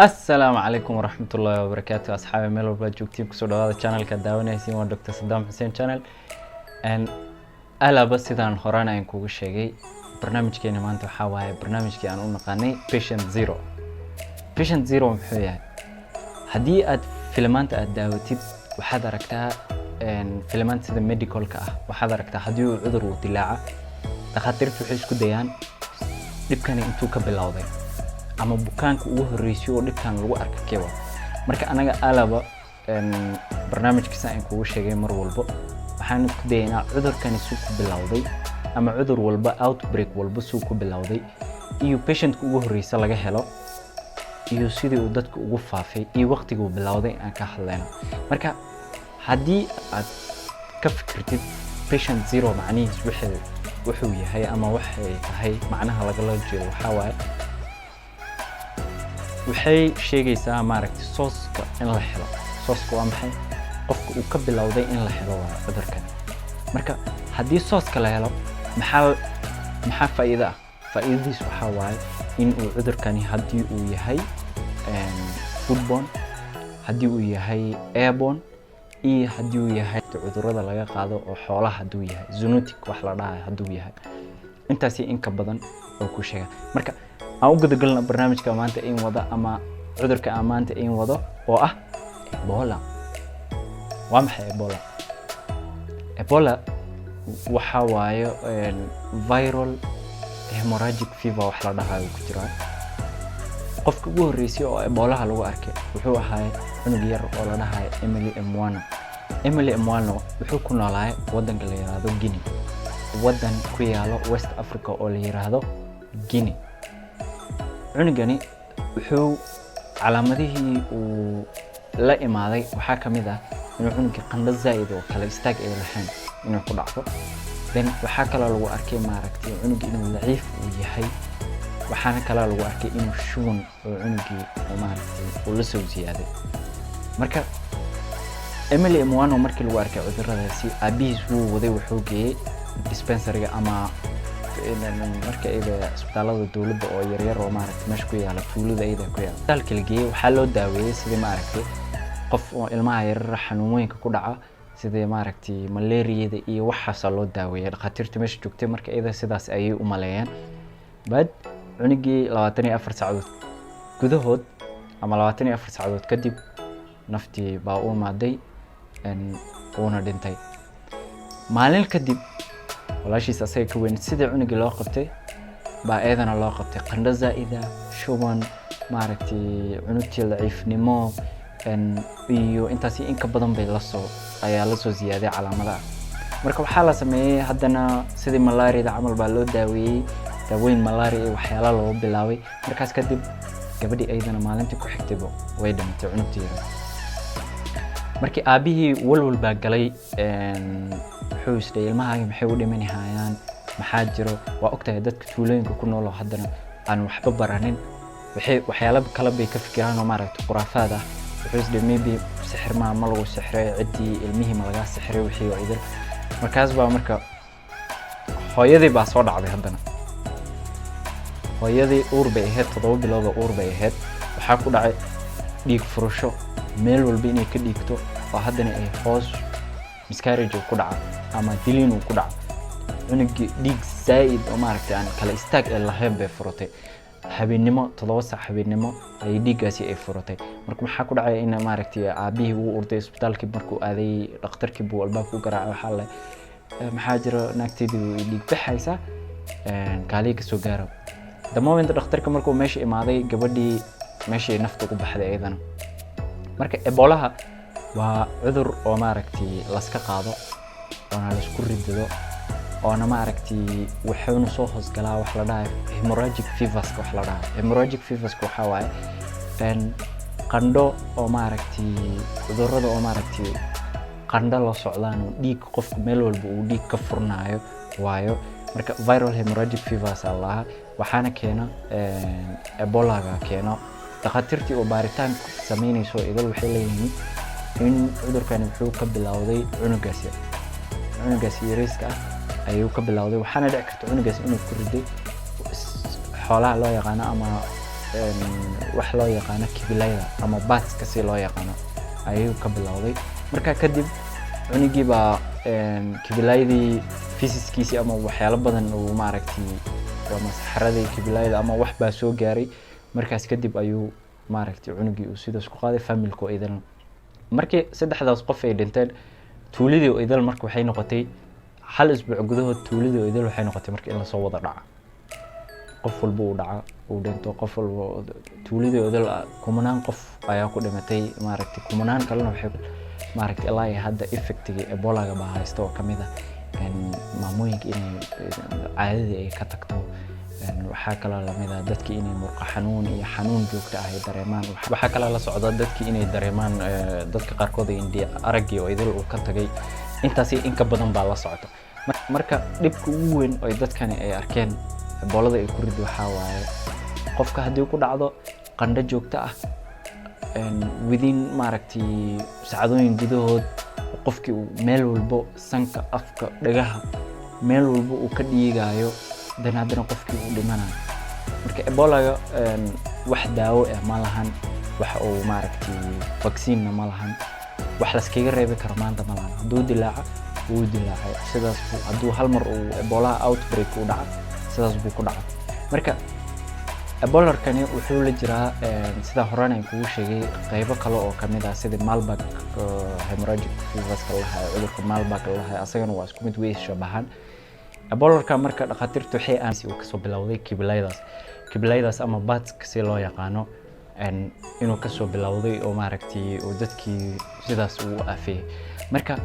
السلام عليكم ورحمة الله وبركاته أصحابي ميل وبلا جوجتين كسو دوادا channel ka daawanaysiin waa Dr. Saddam Hussein channel alaba sidaan horaan aan kugu sheegay barnaamijkeena maanta waxa waaye barnaamijkii aan u naqaanay Patient Zero muxuu yahay haddii aad filmaanta aad daawatid waxaad aragtaa filmaanta sida medicalka ah waxaad aragtaa haddii uu cudur uu dilaaca dhakhaatiirtu waxay isku dayaan dhibkani intuu ka bilowday ama bukaanka ugu horeysay oo dhibkan lagu arka keewa marka anaga alaba barnaamijkiisa aan kugu sheegay mar walba waxaan ku daynaa cudurkani soo ku bilowday ama cudur walba outbreak walba soo ku bilowday iyo patientka ugu horeysay laga helo iyo sidii uu dadku ugu faafay iyo waqtiga uu bilowday aan ka hadlayno marka haddii aad ka fikirtid patient zero macnihiisu wuxuu yahay ama waxay tahay macnaha laga jeedo waxa waaye waxay sheegaysaa maaragtay sooska in la helo sooska waa maxay qofka uu ka bilowday in la helo waa cudurkan marka haddii sooska la helo maxaa faa'iido ah faa'iidadiisu waxa waaye in uu cudurkani haddii uu yahay foodborne haddii uu yahay airborne iyo haddii uu yahay cudurrada laga qaado oo xoolaha hadduu yahay zoonotic wax la dhahayo hadduu yahay intaasi in ka badan oo ku sheega marka aan u gudgalna barnaamijka maanta in wada ama cudurka maanta in wado oo ah Ebola waa maxay Ebola waxa waaye viral hemorrhagic fever wax la dhahayo ku jira qofka ugu horeysay oo Ebola lagu arkay wuxuu ahaa cunug yar oo la dhahayo Emily Emwano wuxuu ku noolaa wadanka la yiraahdo Guinea wadan ku yaalo West Africa oo la yiraahdo Guinea cunugani wuxuu calaamadihii uu la imaaday waxa kamid ah inuu cunuga qandho zaid oo kala istaag ay lahayn inuu ku dhacdo then waxa kale lagu arkay maaragtay cunuga inuu daciif uu yahay waxaana kale lagu arkay inuu shuban oo cunugii maaragtay uu la soo ziyaaday marka Emily Emwano markii lagu arkay cudurradaasi abiis wuu waday wuxuu geeyay dispensary-ga ama marka ay isbitaalada dawladda oo yar oo maaragtay meesha ku yaala tuulada ay ku yaala dalka la geeyay waxa loo daaweeyay sidii maaragtay qof oo ilmaha yar xanuunooyinka ku dhaca sidii maaragtay malaariyada iyo waxaas loo daaweeyay dhakhaatiirta meesha joogtay marka ay sidaas ayay u maleeyeen bad cunugii 24 saacadood gudahood ama 24 saacadood kadib naftii baa u maaday uuna dhintay maalin kadib walaashiis asay ka weyn sidii cunugii loo qabtay baa eedana loo qabtay qandho zaa'ida shuban maaragtay cunugtii daciifnimo iyo intaasi in ka badan bay la soo ziyaaday calaamadaha marka waxa la sameeyay haddana sidii malaariyada camal baa loo daaweeyay daaweyn malaariya iyo waxyaalo loo bilaabay markaas kadib gabadhii eedana maalintii ku xigtay way dhimatay cunugtii markii aabihii walwal baa galay wuxuu isday ilmaha maxay u dhimanayaan maxaa jiro waa ogtahay dadka tuulooyinka ku nool oo haddana aan waxba baranin waxyaalo kale bay ka fikiraan oo maaragtay quraafaad ah wuxuu isday maybe sixir ma lagu sixray cidii ilmihii ma laga sixray wixii oo idil markaas baa marka hooyadii baa soo dhacday haddana hooyadii uur bay ahayd 7 bilood oo uur bay ahayd waxa ku dhacay dhiig furasho meel walba inay ka dhiigto oo haddana ay hoos miscarriage ku dhaca ama dilin ku dhaca cunugii dhiig zaid oo maaragtay aan kala istaag ee lahayn bay furatay habeenimo 7 saac habeenimo ay dhiigaasi ay furatay marka waxa ku dhacay in maaragtay aabihii uu urday isbitaalkii markuu aaday dhakhtarkii buu albaabka ku garaacay waxa la maxaa jiro naagteedii dhiig baxaysa kaaliga soo gaaro the moment dhakhtarka markuu meesha imaaday gabadhii meeshii nafta ku baxday ayadana marka Ebola waa cudur oo maaragtay la iska qaado oo la isku riddo oo maaragtay wuxuuna soo hoos galaa wax la dhahay hemorrhagic fevers wax la dhahay hemorrhagic fevers waxa waaye qandho oo maaragtay cudurrada oo maaragtay qandho la socdaan dhiig qofka meel walba uu dhiig ka furnaayo waayo marka viral hemorrhagic fevers Allah waxaana keena Ebola ga keeno dhakhaatiirtii oo baaritaan sameynayso idil waxay leeyihiin in cudurkan wuxuu ka bilowday cunugaasi yariiska ah ayuu ka bilowday waxaana dhici karta cunugaasi inuu ku riday xoolaha loo yaqaan ama wax loo yaqaano kibilayda ama baatska si loo yaqaano ayuu ka bilowday. marka kadib cunugii baa kibilaydii physiskiisii ama waxyaalo badan uu maaragtay ama saxaradii kibilayda ama wax baa soo gaaray. markaas kadib ayuu maaragtay cunugii uu sidaas ku qaaday familku idan. markii saddexdaas qof ay dhinteen tuuladii oo idan markii waxay noqotay hal isbuuc gudahood tuuladii oo idan waxay noqotay markii in la soo wada dhaca. qof walba uu dhaca uu dhinto, qof walba tuuladii oo idan kumanaan qof ayaa ku dhimatay maaragtay kumanaan kalena waxay maaragtay ilaa hadda effectiga Ebola baa haysto oo kamid ah maamooyinka inay caadadii ay ka tagto. waxaa kale la mid ah dadkii inay murqa xanuun iyo xanuun joogto ah ay dareemaan. waxaa kale la socda dadkii inay dareemaan dadka qaarkood indhi aragii oo idil uu ka tagay. intaas in ka badan baa la socota. marka dhibka ugu weyn oo dadkani ay arkeen Ebolada ay ku rid waxaa waaye qofka haddii ku dhacdo qandho joogto ah within maaragtay saacadooyin gudahood qofkii uu meel walbo sanka, afka, dhagaha meel walbo uu ka dhiigayo haddana qofkii uu dhimanayo. marka Ebola wax daawo ah ma lahan, wax uu maaragtay vaccine ma lahan, wax la iskaga reebi karo maanta ma lahan. hadduu dilaaco wuu dilaacay sidaas hadduu hal mar uu Ebola outbreak u dhaco sidaas buu ku dhacay. marka Ebola-kani wuxuu la jiraa sida horena aan kugu sheegay qaybo kale oo kamid ah sida Marburg hemorrhagic fever cudurka Marburg asagana waa isku mid way shabahan. Ebola-ka marka dhaqaatiirtu waxay aaminsan uu ka soo bilowday kibilaydaas ama baatska si loo yaqaano inuu ka soo bilowday oo maaragtay oo dadkii sidaas uu afay. marka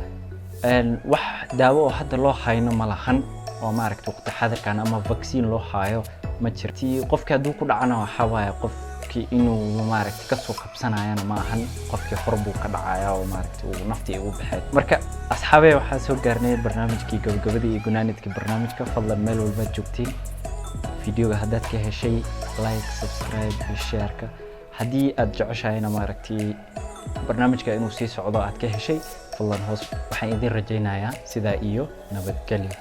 wax daawo oo hadda loo hayno ma lahan oo maaragtay waqti xadirkan ama vaccine loo hayo ma jirto. qofka hadduu ku dhacana waxa waaye qofkii inuu maaragtay ka soo qabsanayana ma ahan, qofkii hor buu ka dhacaya oo maaragtay uu naftii ugu baxay. marka asxaabey waxaa soo gaarnay barnaamijkii gabagabadii iyo gunaanadkii barnaamijka. fadlan meel walba joogtiin videoga haddaad ka heshay like, subscribe iyo share-ka. haddii aad jeceshahayna maaragtay barnaamijka inuu sii socdo aad ka heshay fadlan hoos waxaan idin rajaynayaa sidaa iyo nabadgelyo.